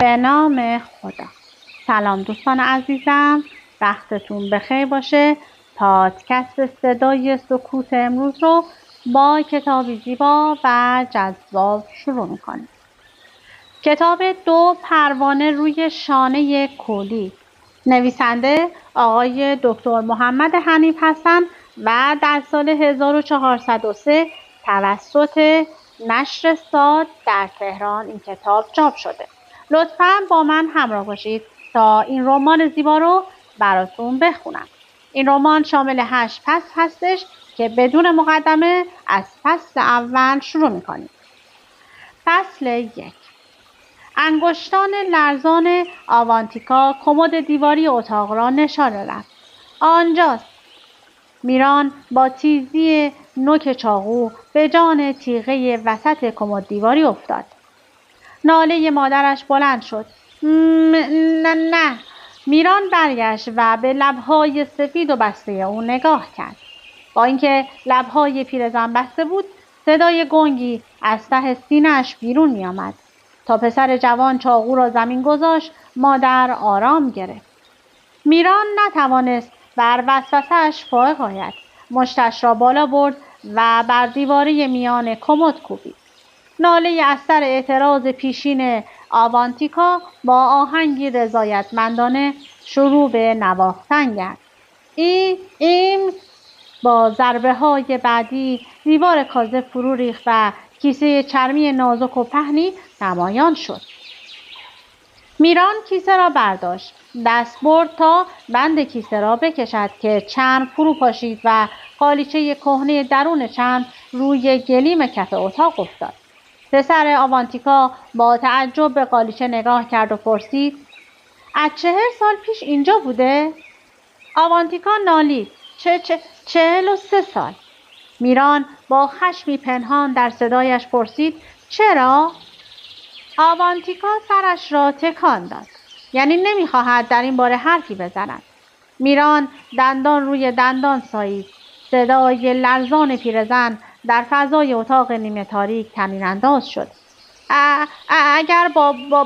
به نام خدا. سلام دوستان عزیزم، وقتتون بخیر باشه. پادکست صدای سکوت امروز رو با کتابی زیبا و جذاب شروع میکنیم. کتاب 2 پروانه روی شانه کولی، نویسنده آقای دکتر محمد حنیف هستند و در سال 1403 توسط نشر ساد در تهران این کتاب چاپ شده. لطفاً با من همراه باشید تا این رمان زیبا رو براتون بخونم. این رمان شامل 8 فصل هستش که بدون مقدمه از فصل اول شروع میکنیم. فصل 1. انگشتان لرزان آوانتیکا کمد دیواری اتاق را نشانه رفت. آنجاست. میران با تیزی نوک چاقو به جان تیغه وسط کمد دیواری افتاد. ناله مادرش بلند شد. نه. میران برگشت و به لبهای سفید و بسته او نگاه کرد. با اینکه لبهای پیرزن بسته بود، صدای گنگی از ته سینه‌اش بیرون می آمد. تا پسر جوان چاقو را زمین گذاشت، مادر آرام گرفت. میران نتوانست بر وسوسه‌اش فائق آید. مشتش را بالا برد و بر دیواره میان کمد کوبید. ناله از سر اعتراض پیشین آوانتیکا با آهنگی رضایتمندانه شروع به نواختن کرد. این با ضربه های بعدی دیوار کاذب فرو ریخت و کیسه چرمی نازک و پهنی نمایان شد. میران کیسه را برداشت. دست برد تا بند کیسه را بکشد که چرم فرو پاشید و قالیچه کهنه درون چرم روی گلیم کف اتاق افتاد. پسر آوانتیکا با تعجب به قالیچه نگاه کرد و پرسید: از 40 سال پیش اینجا بوده؟ آوانتیکا نالید: 43 سال. میران با خشمی پنهان در صدایش پرسید: چرا؟ آوانتیکا سرش را تکان داد. یعنی نمیخواهد در این باره حرفی بزند. میران دندان روی دندان سایید. صدای لرزان پیرزن در فضای اتاق نیمه تاریک طنین انداز شد. اگر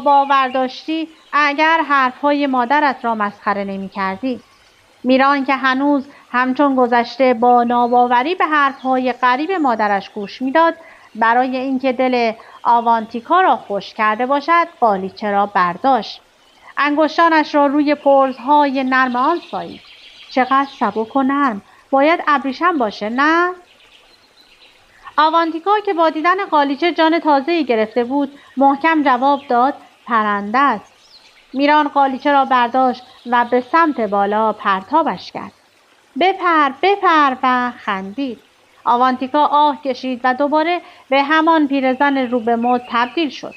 باور داشتی، اگر حرفهای مادرت را مسخره نمی کردی. میران که هنوز همچون گذشته با ناباوری به حرفهای غریب مادرش گوش میداد، برای اینکه دل آوانتیکا را خوش کرده باشد، قالیچه را برداشت. انگشتانش را روی پرزهای نرم آن سایید. چقدر سبک و نرم. باید ابریشم باشه، نه؟ آوانتیکا که با دیدن قالیچه جان تازه‌ای گرفته بود، محکم جواب داد: پرنده است. میران قالیچه را برداشت و به سمت بالا پرتابش کرد. بپر و خندید. آوانتیکا آه کشید و دوباره به همان پیرزن رو به مد تبدیل شد.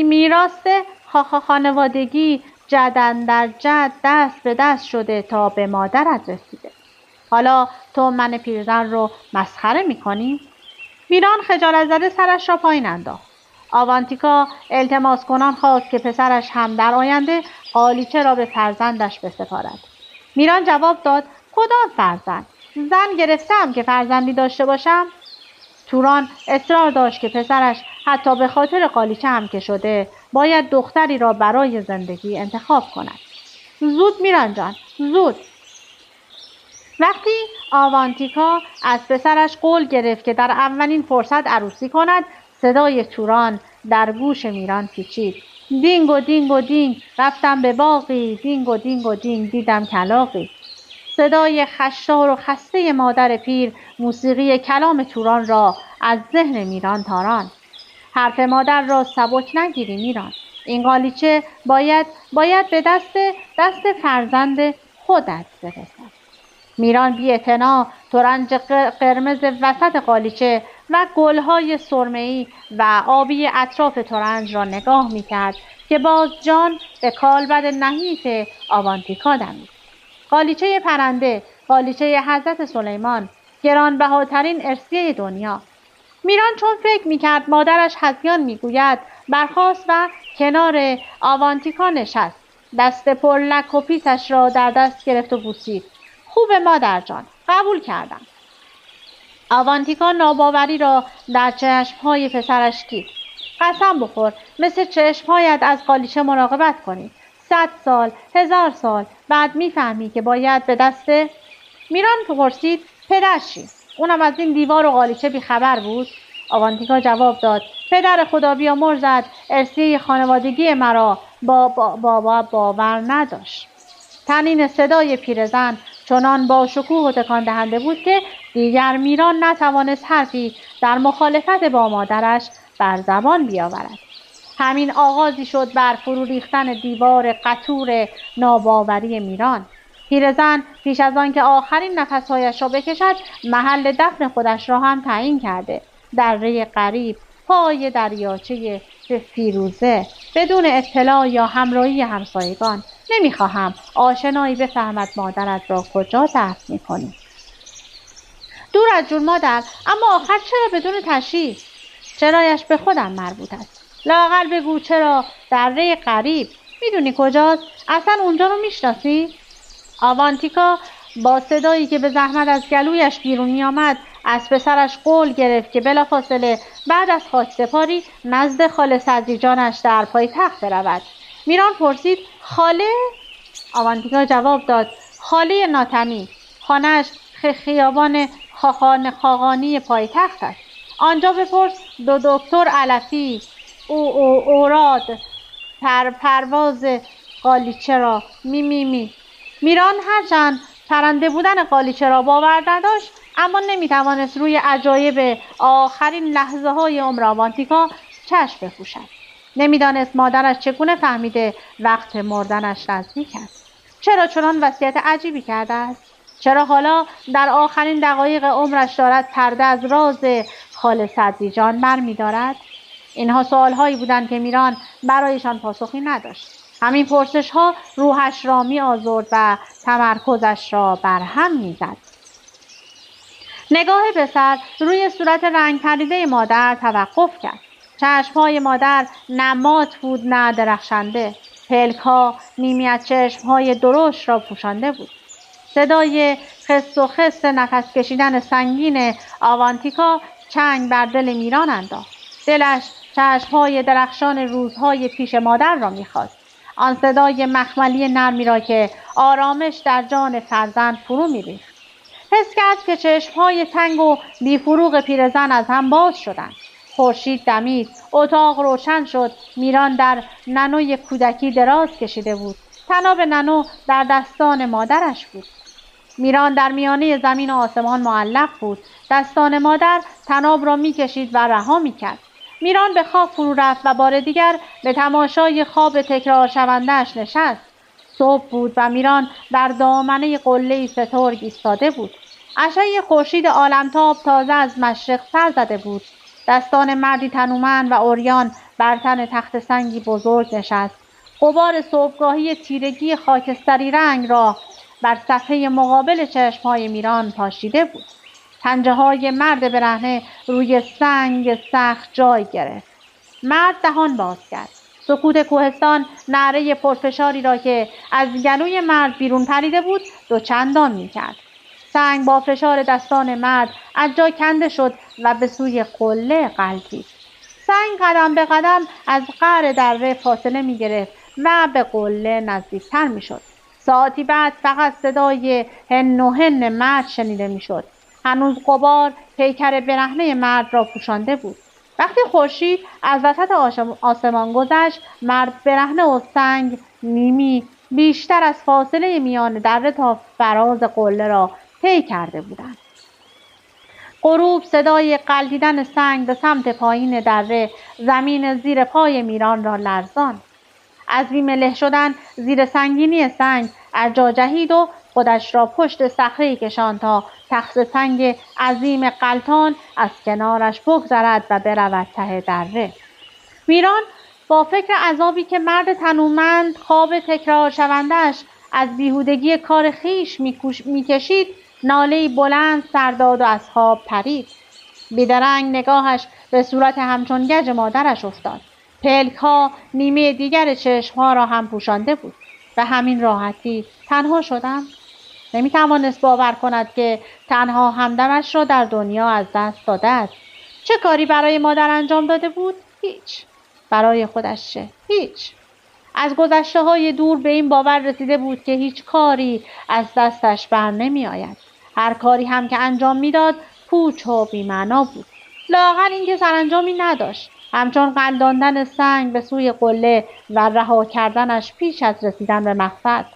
میراث خانوادگی جدن در جد دست به دست شده تا به مادرت رسیده. حالا تو من پیرزن رو مسخره میکنی؟ میران خجالت زده سرش را پایین انداخت. آوانتیکا التماس کنان خواست که پسرش هم در آینده قالیچه را به فرزندش بسپارد. میران جواب داد: کدام فرزند؟ زن گرفتم که فرزندی داشته باشم؟ توران اصرار داشت که پسرش حتی به خاطر قالیچه هم که شده باید دختری را برای زندگی انتخاب کند. زود میران جان، زود. وقتی آوانتیکا از پسرش قول گرفت که در اولین فرصت عروسی کند، صدای توران در گوش میران پیچید: دینگ و دینگ و دینگ، رفتم به باغی، دینگ و دینگ و دینگ، دیدم کلاغی. صدای خشدار و خسته مادر پیر موسیقی کلام توران را از ذهن میران تاران. حرف مادر را سبک نگیری میران. این قالیچه باید به دست فرزند خودت برسد. میران بی‌اعتنا ترنج قرمز وسط قالیچه و گلهای سرمه‌ای و آبی اطراف ترنج را نگاه می‌کرد که باز جان به کالبد نحیف آوانتیکا دمید. قالیچه پرنده، قالیچه حضرت سلیمان، گرانبهاترین ارثیه دنیا. میران چون فکر می‌کرد مادرش هذیان می‌گوید، برخاست و کنار آوانتیکا نشست. دست پر لک و پیسش را در دست گرفت و بوسید. خوبه مادر جان، قبول کردم. آوانتیکا ناباوری را در چشم‌های پسرش دید. قسم بخور مثل چشمهایت از قالیچه مراقبت کنی. 100 سال، 1000 سال بعد میفهمی که باید به دست میران پرسید پدر چی؟ اونم از این دیوار و قالیچه بیخبر بود؟ آوانتیکا جواب داد پدر خدا بیامرزد ارثیه خانوادگی مرا باور نداشت. طنین صدای پیرزن چنان با شکوه و تکان دهنده بود که دیگر میران نتوانست حرفی در مخالفت با مادرش بر زبان بیاورد. همین آغازی شد بر فرو ریختن دیوار قطور ناباوری میران. پیرزن پیش از آن که آخرین نفسهایش را بکشد محل دفن خودش را هم تعیین کرده. دره غریب پای دریاچه فیروزه بدون اطلاع یا همراهی همسایگان. نمیخواهم آشنایی بفهمد مادرت را کجا دفن میکنی. دور از جون مادر، اما آخر چرا بدون تشریح؟ چرایش به خودم مربوط است. لااقل بگو چرا دره غریب؟ میدونی کجاست؟ اصلا اونجا رو میشناسی؟ آوانتیکا با صدایی که به زحمت از گلویش بیرون میآمد از پسرش قول گرفت که بلافاصله بعد از خاکسپاری نزد خاله صدریجانش در پایتخت برود. میران پرسید خاله؟ آوانتیکا جواب داد خاله ناتنی. خانه‌اش خیابان خاقانی پایتخت است. آنجا بپرس دو دکتر علفی اوراد پرواز قالیچه را میران هرچند پرنده بودن قالیچه را باور نداشت اما نمیتوانست روی عجایب آخرین لحظه های عمر آوانتیکا چشم بپوشد. نمیدانست مادرش چگونه فهمیده وقت مردنش نزدیک است. چرا چنان وصیت عجیبی کرده است؟ چرا حالا در آخرین دقایق عمرش دارد پرده از راز خاله صدریجان برمی‌دارد؟ اینها سوال‌هایی بودند که میران برایشان پاسخی نداشت. همین پرسش‌ها روحش را می‌آزرد و تمرکزش را برهم می‌زد. نگاه پسر روی صورت رنگ پریده مادر توقف کرد. چشم‌های مادر نه مات بود نه درخشنده. پلک‌ها نیمی از چشم‌های درشت را پوشانده بود. صدای خس و خس نفس کشیدن سنگین آوانتیکا چنگ بر دل میران انداخت. دلش چشم‌های درخشان روزهای پیش مادر را می‌خواست. آن صدای مخملی نرمی را که آرامش در جان فرزند فرو می‌ریخت. حس کرد که چشم‌های تنگ و بی‌فروغ پیرزن از هم باز شدند. خورشید دمید، اتاق روشن شد. میران در ننوی کودکی دراز کشیده بود. طناب ننو در دستان مادرش بود. میران در میانه زمین و آسمان معلق بود. دستان مادر طناب را می‌کشید و رها می‌کرد. میران به خواب فرو رفت و بار دیگر به تماشای خواب تکرار شونده‌اش نشست. صبح بود و میران در دامنه قله‌ای سترگ ایستاده بود. اشعه خورشید عالمتاب تازه از مشرق سر زده بود. دستان مردی تنومند و عریان بر تن تخت سنگی بزرگ نشست. غبار صبحگاهی تیرگی خاکستری رنگ را بر صفحه مقابل چشم‌های میران پاشیده بود. پنجه‌های مرد برهنه روی سنگ سخت جای گرفت. مرد دهان باز کرد. سکوت کوهستان نعره پرفشاری را که از گلوی مرد بیرون پریده بود دوچندان می‌کرد. سنگ با فشار دستان مرد از جا کنده شد و به سوی قله غلتید. سنگ قدم به قدم از قعر دره فاصله می‌گرفت و به قله نزدیکتر می‌شد. ساعتی بعد فقط صدای هن و هن مرد شنیده می‌شد. هنوز غبار پیکر برهنه مرد را پوشانده بود. وقتی خورشید از وسط آسمان گذشت، مرد برهنه و سنگ نیمی بیشتر از فاصله میان دره تا فراز قله را طی کرده بودند. غروب صدای غلتیدن سنگ به سمت پایین دره زمین زیر پای میران را لرزاند. از بیم له شدن زیر سنگینی سنگ از جا جهید و خودش را پشت صخره‌ای کشاند تا تخت سنگ عظیم غلتان از کنارش بگذرد و برود ته دره. میران با فکر عذابی که مرد تنومند خواب تکرار شونده‌اش از بیهودگی کار خیش میکشید ناله‌ای بلند سر داد و از خواب پرید. بیدرنگ نگاهش به صورت همچون گچ مادرش افتاد. پلک‌ها نیمه دیگر چشم‌ها را هم پوشانده بود. به همین راحتی تنها شدم. نمی‌توانست باور کند که تنها همدمش را در دنیا از دست داده است. چه کاری برای مادر انجام داده بود؟ هیچ. برای خودش چه؟ هیچ. از گذشته‌های دور به این باور رسیده بود که هیچ کاری از دستش بر نمی آید. هر کاری هم که انجام میداد پوچ و بی‌معنا بود. لااقل اینکه سرانجامی نداشت، همچون قلداندن سنگ به سوی قله و رها کردنش پیش از رسیدن به مقصد.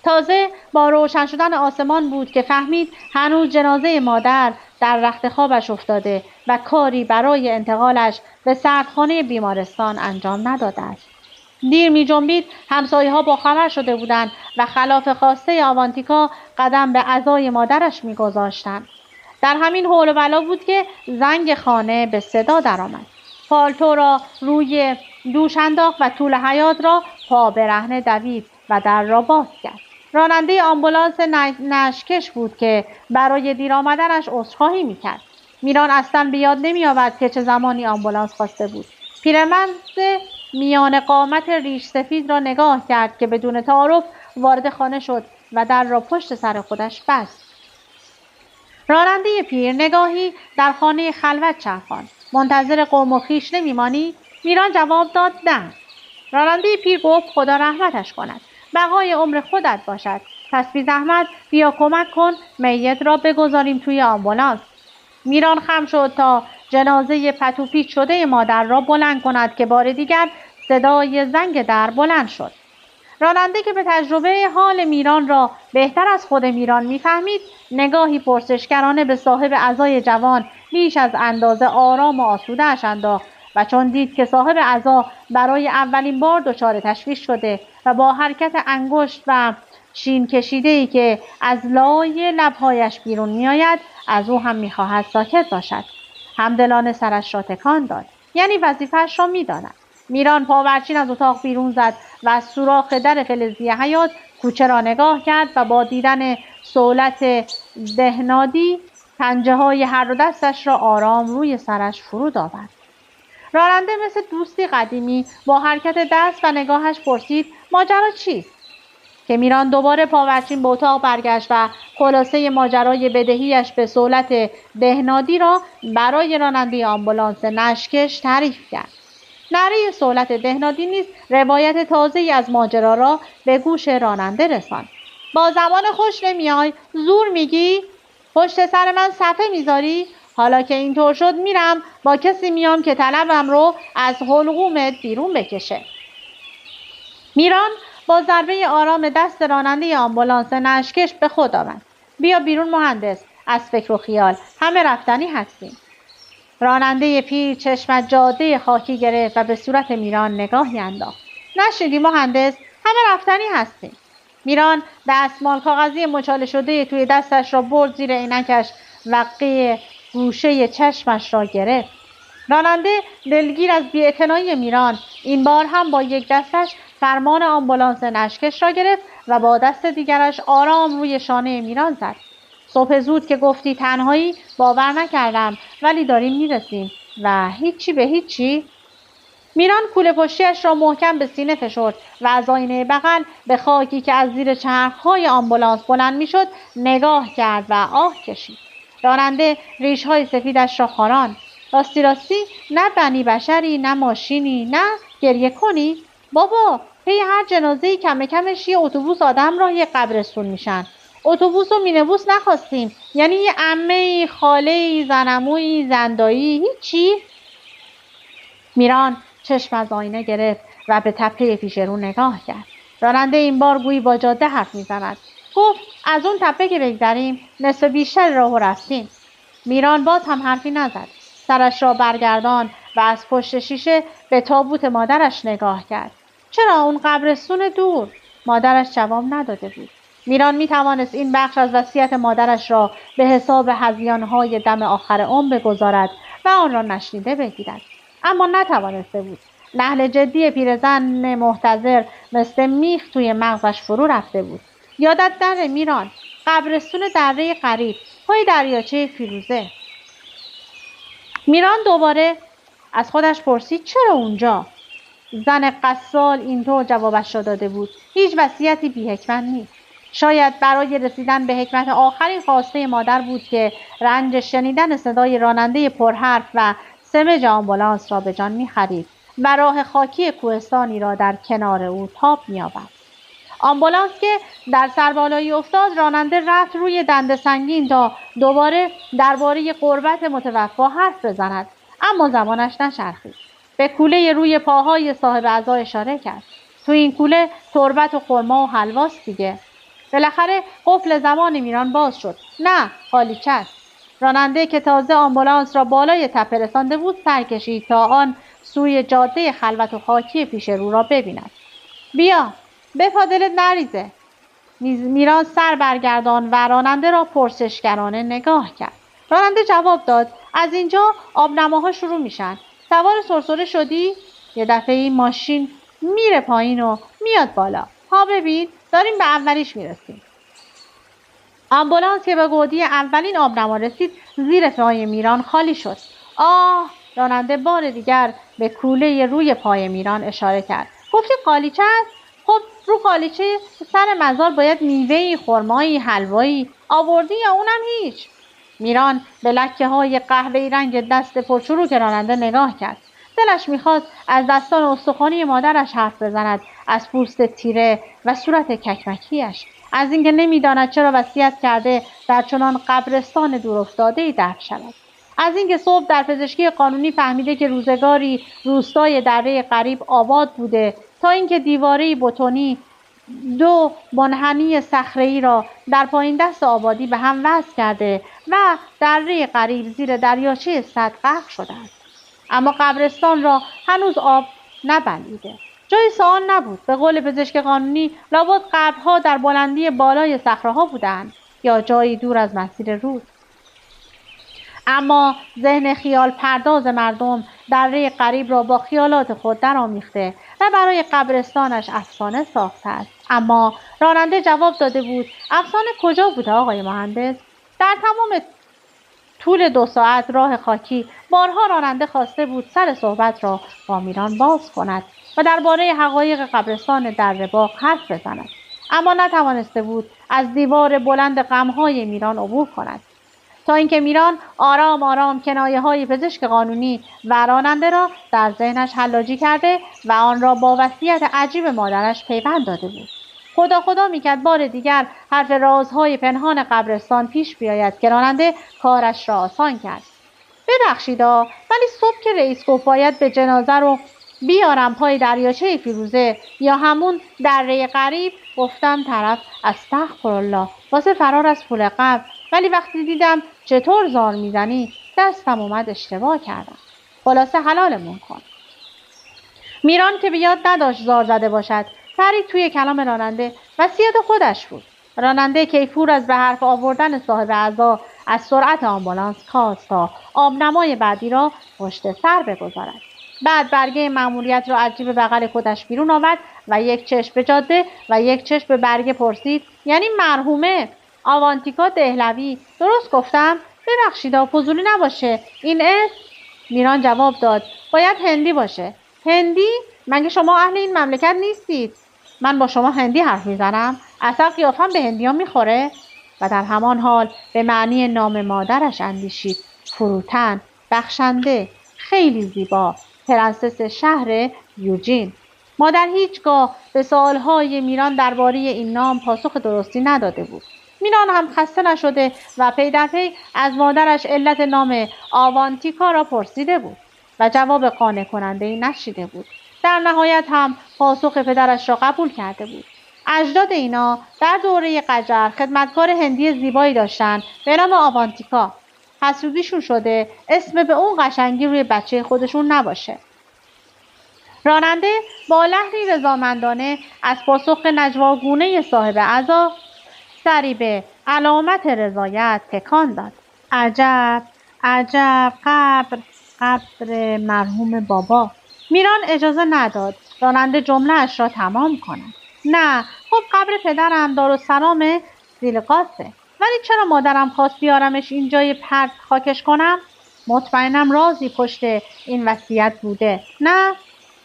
تازه با روشن شدن آسمان بود که فهمید هنوز جنازه مادر در رخت خوابش افتاده و کاری برای انتقالش به سردخانه بیمارستان انجام نداده است. دیر می جنبید همسایه‌ها با خبر شده بودند و خلاف خواسته آوانتیکا قدم به عزای مادرش می گذاشتند. در همین حول و بلا بود که زنگ خانه به صدا درآمد. پالتو را روی دوش انداخت و طول حیاط را پا برهنه دوید و در را باز کرد. راننده آمبولانس نشکش بود که برای دیر آمدنش عذرخواهی میکرد. میران اصلا به یاد نمی‌آورد که چه زمانی آمبولانس خواسته بود. پیرمرد میان قامت ریش سفید را نگاه کرد که بدون تعارف وارد خانه شد و در را پشت سر خودش بست. راننده پیر نگاهی در خانه خلوت چرخاند. منتظر قوم و خویش نمی‌مانی؟ میران جواب داد نه. راننده پیر گفت خدا رحمتش کند. بقای عمر خودت باشد. پس بی زحمت بیا کمک کن میت را بگذاریم توی آمبولانس. میران خم شد تا جنازه پتوپیچ شده مادر را بلند کند که بار دیگر صدای زنگ در بلند شد. راننده که به تجربه حال میران را بهتر از خود میران میفهمید، نگاهی پرسشگرانه به صاحب عزای جوان بیش از اندازه آرام و آسوده اش انداخت و چون دید که صاحب عزا برای اولین بار دچار تشویش شده و با حرکت انگشت و شین کشیده‌ای که از لای لب‌هایش بیرون می‌آید از او هم می‌خواهد ساکت باشد، همدلانه سرش را تکان داد. یعنی وظیفه‌اش را می‌داند. میران پاورچین از اتاق بیرون زد و از سوراخ در فلزی حیاط کوچه را نگاه کرد و با دیدن سهولت دهنادی پنجه‌های هر دو دستش را آرام روی سرش فرود آورد. راننده مثل دوستی قدیمی با حرکت دست و نگاهش پرسید ماجرا چیست؟ که میران دوباره پاورچین به اتاق برگشت و خلاصه ماجرای بدهیش به سهولت دهنادی را برای راننده آمبولانس نشکش تعریف کرد. نره سهولت دهنادی نیز روایت تازه‌ای از ماجرا را به گوش راننده رساند. با زبان خوش نمیای؟ زور میگی؟ پشت سر من صفه میذاری؟ حالا که اینطور شد میرم با کسی میام که طلبم رو از حلقومت بیرون بکشه. میران با ضربه آرام دست راننده آمبولانس نشکش به خود آمد. بیا بیرون مهندس، از فکر و خیال، همه رفتنی هستیم. راننده پیر چشم جاده خاکی گرفت و به صورت میران نگاهی انداخت. نشنیدی مهندس، همه رفتنی هستیم. میران دستمال کاغذی مچاله شده توی دستش را برد زیر عینکش و قی گوشه چشمش را گرفت. راننده دلگیر از بی‌اعتنایی میران این بار هم با یک دستش فرمان آمبولانس نشکش را گرفت و با دست دیگرش آرام روی شانه میران زد. صبح زود که گفتی تنهایی باور نکردم، ولی داریم میرسیم و هیچی به هیچی. میران کوله پشتیش را محکم به سینه فشرد و از آینه بغل به خاکی که از زیر چرخهای آمبولانس بلند میشد نگاه کرد و آه کشید. راننده ریش‌های سفیدش را خاراند. راستی نه بنی بشری، نه ماشینی، نه گریه کنی. بابا پی هر جنازه‌ای کم کمش یه اتوبوس آدم راه یه قبرستون میشن. اتوبوس و مینیبوس نخواستیم، یعنی یه عمه‌ای، خاله‌ای، زنمویی، زندایی، هیچی. میران چشم از آینه گرفت و به تپه پیش رو نگاه کرد. راننده این بار گویی با جاده حرف میزند. گفت از اون تپه که بگذریم نصف بیشتر راهو رفتیم. میران باز هم حرفی نزد. سرش را برگردان و از پشت شیشه به تابوت مادرش نگاه کرد. چرا اون قبرستون دور؟ مادرش جواب نداده بود. میران میتوانست این بخش از وصیت مادرش را به حساب هذیان‌های دم آخر عمر بگذارد و آن را نشنیده بگیرد. اما نتوانسته بود. لحن جدی پیرزن محتضر مثل میخ توی مغزش فرو رفته بود. یادت نره میران، قبرستون دره قریب پای دریاچه فیروزه. میران دوباره از خودش پرسید چرا اونجا؟ زن قصال اینطور جوابش را داده بود. هیچ وصیتی بی حکمت نیست. شاید برای رسیدن به حکمت آخرین خواسته مادر بود که رنج شنیدن صدای راننده پرحرف و سمج آمبولانس را به جان می‌خرید و راه خاکی کوهستانی را در کنار او تاب می‌آورد. آمبولانس که در سربالایی افتاد، راننده رفت روی دنده سنگین تا دوباره درباره قربت متوفا حرف بزند، اما زبانش نچرخید. به کوله روی پاهای صاحب عزا اشاره کرد. تو این کوله تربت و خرما و حلواست دیگه. بالاخره قفل زبان میران باز شد. نه، خالیچه است. راننده که تازه آمبولانس را بالای تپه رسانده بود سر کشید تا آن سوی جاده خلوت و خاکی پیش رو را ببیند. بیا، به دلت نریزه. میران سر برگردان و راننده را پرسشگرانه نگاه کرد. راننده جواب داد: از اینجا آبنماها شروع میشن. سوار سرسره شدی؟ یه دفعه این ماشین میره پایین و میاد بالا. ها ببین، داریم به اولیش میرسیم. آمبولانس که به گودی اولین آبنما رسید، زیر پای میران خالی شد. آه! راننده بار دیگر به کوله روی پای میران اشاره کرد. گفتی قالیچه است؟ خب رو قالیچه سر مزار باید میوه‌ای، خرمایی، حلوایی آوردی یا اونم هیچ؟ میران به لکه های قهوه‌ای رنگ دست پرچروک راننده نگاه کرد. دلش میخواست از دستان استخوانی مادرش حرف بزند، از پوست تیره و صورت ککمکیش، از اینکه نمیداند چرا وصیت کرده در چنان قبرستان دورافتاده‌ای دفن شود، از اینکه صبح در پزشکی قانونی فهمیده که روزگاری روستای دره غریب آباد بوده تا اینکه دیواره بتونی دو منحنی صخره‌ای را در پایین دست آبادی به هم وصل کرده و دره غریب زیر دریاچه سد غرق شده است. اما قبرستان را هنوز آب نبلیده. جای سوال نبود. به قول پزشک قانونی لابد قبرها در بلندی بالای صخره‌ها بودند یا جایی دور از مسیر رود. اما ذهن خیال پرداز مردم دره غریب را با خیالات خود درآمیخته و برای قبرستانش افسانه ساخته است. اما راننده جواب داده بود: افسانه کجا بوده آقای مهندس؟ در تمام طول 2 ساعت راه خاکی بارها راننده خواسته بود سر صحبت را با میران باز کند و درباره حقایق قبرستان دره باغ حرف بزند، اما نتوانسته بود از دیوار بلند غم‌های میران عبور کند، تا اینکه میران آرام آرام کنایه‌های پزشک قانونی و راننده را در ذهنش حلاجی کرده و آن را با وصیت عجیب مادرش پیوند داده بود. خدا میکرد بار دیگر حرف رازهای پنهان قبرستان پیش بیاید که راننده کارش را آسان کرد. ببخشیدا، ولی صبح که رئیس گفت باید به جنازه رو بیارم پای دریاچه فیروزه یا همون دره غریب، گفتم طرف استغفرالله واسه فرار از پول قبر، ولی وقتی دیدم چطور زار میزنی دستم اومد اشتباه کردم. خلاصه حلالمون کن. میران که بیاد نداشت زار زده باشد، پرید توی کلام راننده. وصیت خودش بود. راننده کیفور از به حرف آوردن صاحب عزا از سرعت آمبولانس کاست تا آبنمای بعدی را پشت سر بگذارد. بعد برگه مأموریت را از جیب بغل کتش بیرون آورد و یک چشم به جاده و یک چشم به برگه پرسید: یعنی مرحومه آوانتیکا دهلوی، درست گفتم؟ ببخشیدا فضولی نباشه این اسم؟ میران جواب داد: باید هندی باشه. هندی؟ مگه شما اهل این مملکت نیستید؟ من با شما هندی حرف میزنم؟ اصلا قیافم به هندیان میخوره؟ و در همان حال به معنی نام مادرش اندیشید: فروتن، بخشنده، خیلی زیبا، پرنسس شهر یوجین. مادر هیچگاه به سوالهای میران درباره این نام پاسخ درستی نداده بود. میران هم خسته نشده و پی در پی از مادرش علت نام آوانتیکا را پرسیده بود و جواب قانع کننده‌ای نشیده بود. در نهایت هم پاسخ پدرش را قبول کرده بود. اجداد اینا در دوره قجر خدمتکار هندی زیبایی داشتن به نام آوانتیکا. حسودیشون شده اسم به اون قشنگی روی بچه خودشون نباشه. راننده با لحنی رضامندانه از پاسخ نجواگونه صاحب عزا سری به علامت رضایت تکان داد. عجب قبر مرحوم بابا. میران اجازه نداد راننده جمله اش را تمام کند. نه، خب قبر پدرم دارالسلام زیلقاسه، ولی چرا مادرم خواست بیارمش اینجای پرت خاکش کنم؟ مطمئنم رازی پشت این وصیت بوده. نه؟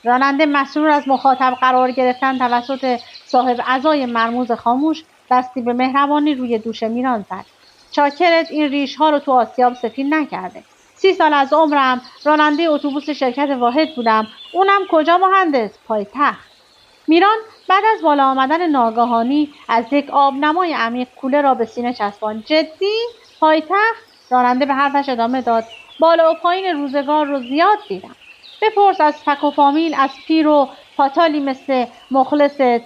راننده مسرور از مخاطب قرار گرفتن توسط صاحب عزای مرموز خاموش دستی به مهربانی روی دوش میران زد. چاکرت این ریش ها رو تو آسیاب سفید نکرده. 30 سال از عمرم راننده اتوبوس شرکت واحد بودم. اونم کجا مهندس؟ پایتخت. میران بعد از بالا آمدن ناگهانی از یک آبنمای عمیق کوله را به سینه چسباند. جدی؟ پایتخت؟ راننده به حرفش ادامه داد. بالا و پایین روزگار رو زیاد دیدم. بپرس از فک و فامیل، از پیر و پاتالی مثل مخلصت،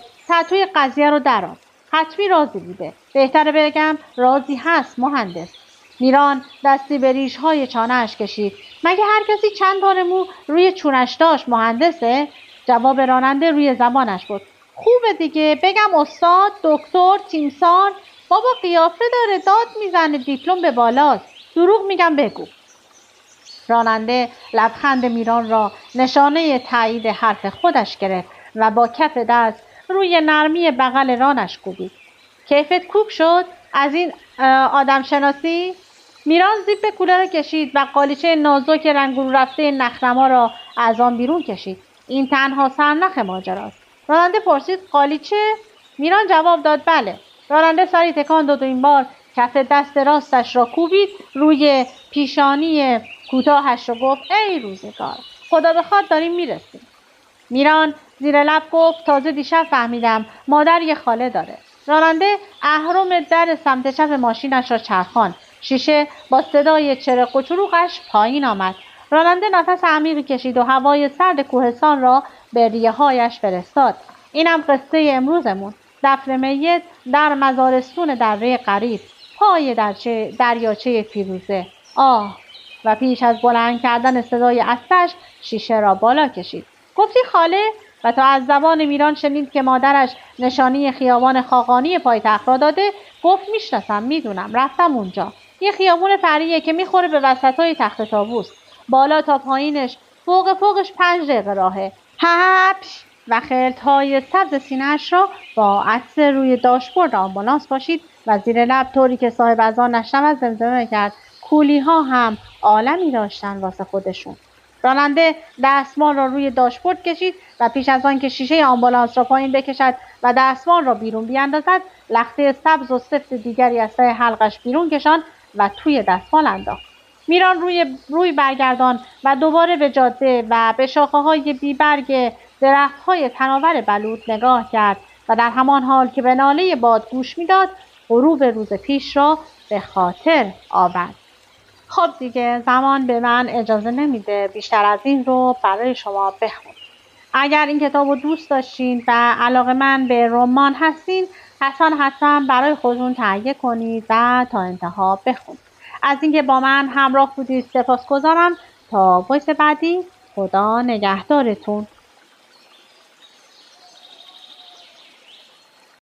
توی قضیه رو درآر. حتمی رازی بوده. بهتره بگم رازی هست مهندس. میران دستی به ریش‌های چانه‌اش کشید. مگه هر کسی چند پاره مو روی چونش داشت مهندسه؟ جواب راننده روی زبانش بود. خوبه دیگه، بگم استاد، دکتر، تیمسار؟ بابا قیافه داره، داد میزنه، دیپلم به بالاست. دروغ میگم بگو. راننده لبخند میران را نشانه تایید حرف خودش گرفت و با کف دست روی نرمی بغل رانش کوبید. کیفت کوب شد از این آدم شناسی؟ میران زیپ کوله را کشید و قالیچه نازک رنگون رفته نخنما را از آن بیرون کشید. این تنها سرنخ ماجراست. راننده پرسید قالیچه؟ میران جواب داد بله. راننده سری تکان داد و این بار کف دست راستش را کوبید روی پیشانی کوتاهش را. گفت ای روزگار، خدا بخواد داریم میرسیم. میران زیر لب گفت تازه دیشب فهمیدم مادر یه خاله داره. راننده اهرم در سمت چپ ماشینش را چرخاند. شیشه با صدای چرق و چروقش پایین آمد. راننده نفس عمیقی کشید و هوای سرد کوهستان را به ریه‌هایش فرستاد. اینم قصه امروزمون. دفن میت در مزارستون دره غریب، پای دریاچه فیروزه. آه! و پیش از بلند کردن صدای اسبش شیشه را بالا کشید. گفتی خاله؟ و تا از زبان میران شنید که مادرش نشانی خیابان خاقانی پایتخت را داده، گفت میشناسم، میدونم، رفتم اونجا. یه خیابون فریه که میخوره به وسطای تخت طاووس. بالا تا پایینش فوقش 5 دقیقه راهه. هپش! و خلطهای سبز سینه‌اش را با عطسه روی داشبورد آمبولانس پاشید و زیر لب طوری که صاحب از آن نشنود زمزمه کرد کولی‌ها هم عالمی داشتن واسه خودشون. راننده دستمال را روی داشبورد کشید و پیش از آن که شیشه آمبولانس را پایین بکشد و دستمال را بیرون بیاندازد، لخته سبز و سفت دیگری از ته حلقش بیرون کشاند و توی دستمال انداخت. میران روی برگردان و دوباره به جاده و به شاخه‌های بیبرگ درخت‌های تناور بلوط نگاه کرد و در همان حال که به ناله باد گوش می‌داد، غروب روز پیش را به خاطر آورد. خب دیگه زمان به من اجازه نمیده بیشتر از این رو برای شما بخونم. اگر این کتاب رو دوست داشتین و علاقه‌مند به رمان هستین، حتما برای خودتون تهیه کنید و تا انتها بخونید. از اینکه با من همراه بودید سپاسگزارم. تا وایس بعدی، خدا نگهدارتون.